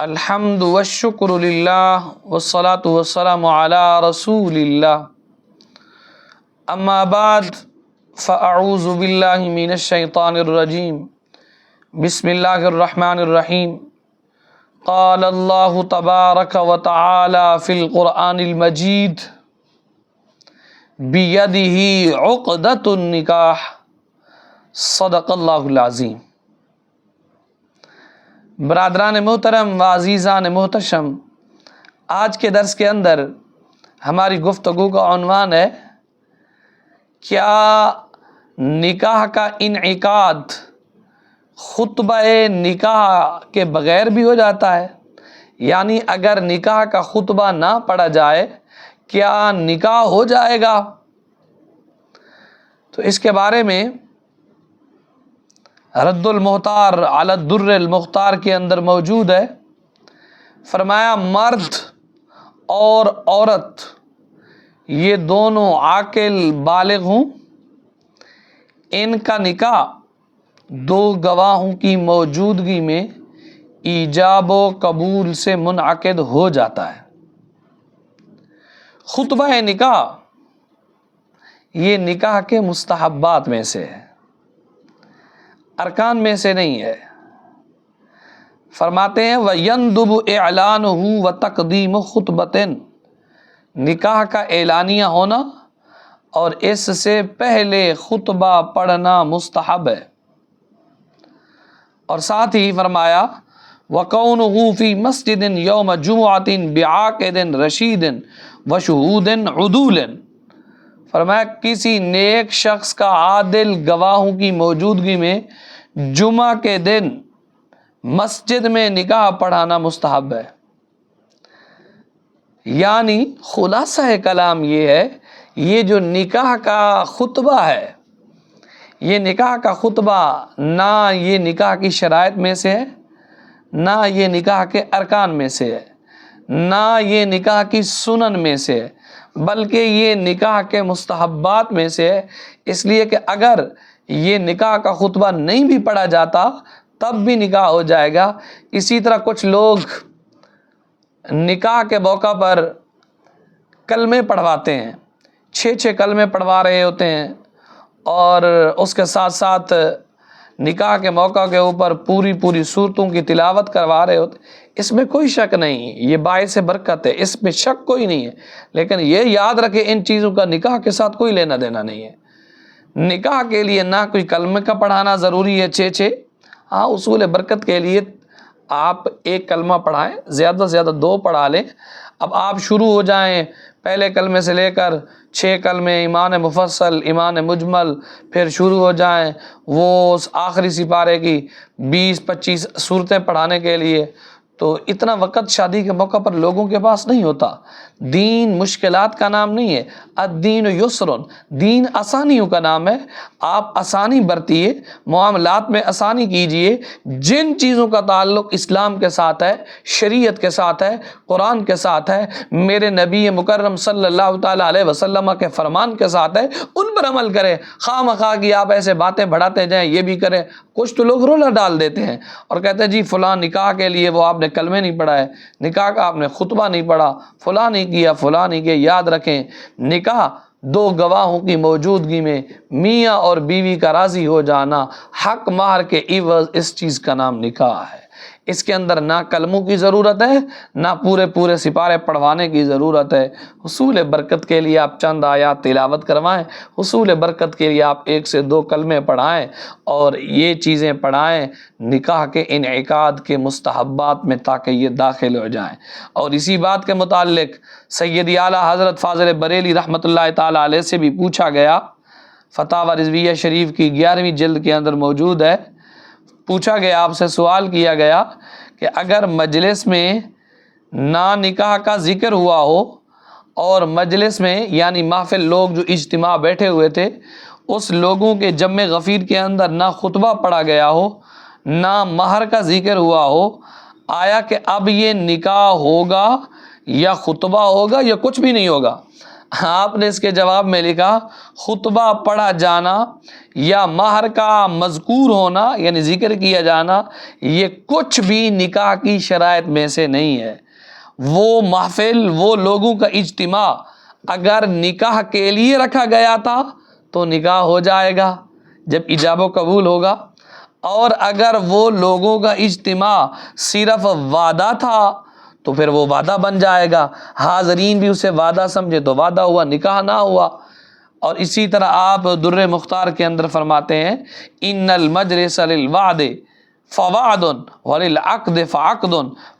الحمد والشکر للہ والصلاة والسلام علی رسول اللہ اما بعد فاعوذ باللہ من الشیطان الرجیم بسم اللہ الرحمن الرحیم قال اللہ تبارک و تعالی فی القرآن المجید بیدہ عقدۃ النکاح صدق اللہ العظیم۔ برادران محترم و عزیزان محتشم، آج کے درس کے اندر ہماری گفتگو کا عنوان ہے کیا نکاح کا انعقاد خطبہ نکاح کے بغیر بھی ہو جاتا ہے؟ یعنی اگر نکاح کا خطبہ نہ پڑھا جائے کیا نکاح ہو جائے گا؟ تو اس کے بارے میں رد المختار علی الدر المختار کے اندر موجود ہے۔ فرمایا مرد اور عورت یہ دونوں عاقل بالغ ہوں، ان کا نکاح دو گواہوں کی موجودگی میں ایجاب و قبول سے منعقد ہو جاتا ہے۔ خطبہ نکاح یہ نکاح کے مستحبات میں سے ہے، ارکان میں سے نہیں ہے۔ فرماتے ہیں وَيَنْدُبُ إِعْلَانُهُ وَتَقْدِيمُ خُطْبَةٍ، نکاح کا اعلانیہ ہونا اور اس سے پہلے خطبہ پڑھنا مستحب ہے۔ اور ساتھ ہی فرمایا وَقَوْنُهُ فِي مَسْجِدٍ يَوْمَ جُمُعَةٍ بِعَاقِدٍ رَشِيدٍ وَشُهُودٍ عُدُولٍ، فرمایا کسی نیک شخص کا عادل گواہوں کی موجودگی میں جمعہ کے دن مسجد میں نکاح پڑھانا مستحب ہے۔ یعنی خلاصہ کلام یہ ہے، یہ جو نکاح کا خطبہ ہے، یہ نکاح کا خطبہ نہ یہ نکاح کی شرائط میں سے ہے، نہ یہ نکاح کے ارکان میں سے ہے، نہ یہ نکاح کی سنن میں سے ہے، بلکہ یہ نکاح کے مستحبات میں سے ہے۔ اس لیے کہ اگر یہ نکاح کا خطبہ نہیں بھی پڑھا جاتا تب بھی نکاح ہو جائے گا۔ اسی طرح کچھ لوگ نکاح کے موقع پر کلمے پڑھواتے ہیں، 6 کلمے پڑھوا رہے ہوتے ہیں، اور اس کے ساتھ ساتھ نکاح کے موقع کے اوپر پوری سورتوں کی تلاوت کروا رہے ہوتے ہیں۔ اس میں کوئی شک نہیں، یہ باعث برکت ہے، اس میں شک کوئی نہیں ہے، لیکن یہ یاد رکھے ان چیزوں کا نکاح کے ساتھ کوئی لینا دینا نہیں ہے۔ نکاح کے لیے نہ کوئی کلمے کا پڑھانا ضروری ہے 6، ہاں اصول برکت کے لیے آپ 1 کلمہ پڑھائیں، زیادہ سے زیادہ 2 پڑھا لیں۔ اب آپ شروع ہو جائیں پہلے کلمے سے لے کر 6 کلمے، ایمان مفصل، ایمان مجمل، پھر شروع ہو جائیں وہ آخری سپارے کی 20-25 صورتیں پڑھانے کے لیے، تو اتنا وقت شادی کے موقع پر لوگوں کے پاس نہیں ہوتا۔ دین مشکلات کا نام نہیں ہے، الدین یسر، دین آسانیوں کا نام ہے۔ آپ آسانی برتیے، معاملات میں آسانی کیجئے۔ جن چیزوں کا تعلق اسلام کے ساتھ ہے، شریعت کے ساتھ ہے، قرآن کے ساتھ ہے، میرے نبی مکرم صلی اللہ تعالیٰ علیہ وسلم کے فرمان کے ساتھ ہے، ان پر عمل کریں۔ خواہ مخواہ کی آپ ایسے باتیں بڑھاتے جائیں، یہ بھی کریں۔ کچھ تو لوگ رولا ڈال دیتے ہیں اور کہتے ہیں جی فلاں نکاح کے لیے وہ آپ نے کلمے نہیں پڑھا ہے، نکاح کا آپ نے خطبہ نہیں پڑھا، فلاں نہیں کیا، فلاں نہیں کیا۔ یاد رکھیں نکاح 2 گواہوں کی موجودگی میں میاں اور بیوی کا راضی ہو جانا، حق مہر کے عوض، اس چیز کا نام نکاح ہے۔ اس کے اندر نہ کلموں کی ضرورت ہے، نہ پورے سپارے پڑھوانے کی ضرورت ہے۔ حصول برکت کے لیے آپ چند آیات تلاوت کروائیں، حصول برکت کے لیے آپ 1 سے 2 کلمے پڑھائیں، اور یہ چیزیں پڑھائیں نکاح کے انعقاد کے مستحبات میں، تاکہ یہ داخل ہو جائیں۔ اور اسی بات کے متعلق سید اعلیٰ حضرت فاضل بریلی رحمۃ اللہ تعالیٰ علیہ سے بھی پوچھا گیا، فتاوی رضویہ شریف کی 11ویں جلد کے اندر موجود ہے۔ پوچھا گیا، آپ سے سوال کیا گیا کہ اگر مجلس میں نہ نکاح کا ذکر ہوا ہو، اور مجلس میں یعنی محفل لوگ جو اجتماع بیٹھے ہوئے تھے، اس لوگوں کے جمع غفیر کے اندر نہ خطبہ پڑھا گیا ہو، نہ مہر کا ذکر ہوا ہو، آیا کہ اب یہ نکاح ہوگا یا خطبہ ہوگا یا کچھ بھی نہیں ہوگا؟ آپ نے اس کے جواب میں لکھا خطبہ پڑھا جانا یا مہر کا مذکور ہونا یعنی ذکر کیا جانا یہ کچھ بھی نکاح کی شرائط میں سے نہیں ہے۔ وہ محفل، وہ لوگوں کا اجتماع اگر نکاح کے لیے رکھا گیا تھا تو نکاح ہو جائے گا جب ایجاب و قبول ہوگا، اور اگر وہ لوگوں کا اجتماع صرف وعدہ تھا تو پھر وہ وعدہ بن جائے گا، حاضرین بھی اسے وعدہ سمجھے تو وعدہ ہوا، نکاح نہ ہوا۔ اور اسی طرح آپ در مختار کے اندر فرماتے ہیں ان المجلس للوعد فوعد وللعقد فعقد،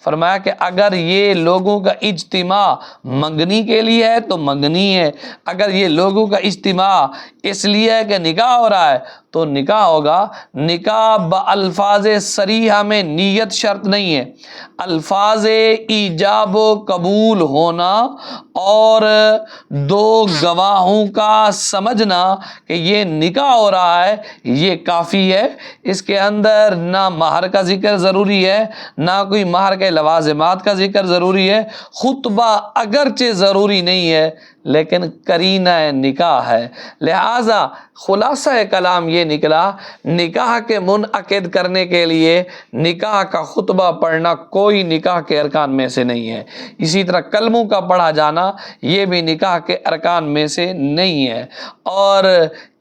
فرمایا کہ اگر یہ لوگوں کا اجتماع منگنی کے لیے ہے تو منگنی ہے، اگر یہ لوگوں کا اجتماع اس لیے ہے کہ نکاح ہو رہا ہے تو نکاح ہوگا۔ نکاح بالفاظ صریحہ میں نیت شرط نہیں ہے، الفاظ ایجاب و قبول ہونا اور دو گواہوں کا سمجھنا کہ یہ نکاح ہو رہا ہے یہ کافی ہے۔ اس کے اندر نہ مہر کا ذکر ضروری ہے، نہ کوئی مہر کے لوازمات کا ذکر ضروری ہے، خطبہ اگرچہ ضروری نہیں ہے لیکن قرینہ نکاح ہے۔ لہٰذا خلاصہ کلام یہ نکلا نکاح کے منعقد کرنے کے لیے نکاح کا خطبہ پڑھنا کوئی نکاح کے ارکان میں سے نہیں ہے۔ اسی طرح کلموں کا پڑھا جانا یہ بھی نکاح کے ارکان میں سے نہیں ہے، اور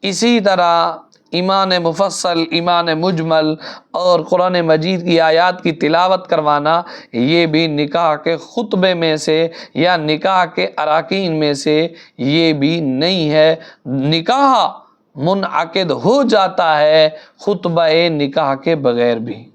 اسی طرح ایمان مفصل، ایمان مجمل اور قرآن مجید کی آیات کی تلاوت کروانا یہ بھی نکاح کے خطبے میں سے یا نکاح کے اراکین میں سے یہ بھی نہیں ہے۔ نکاح منعقد ہو جاتا ہے خطبہ نکاح کے بغیر بھی۔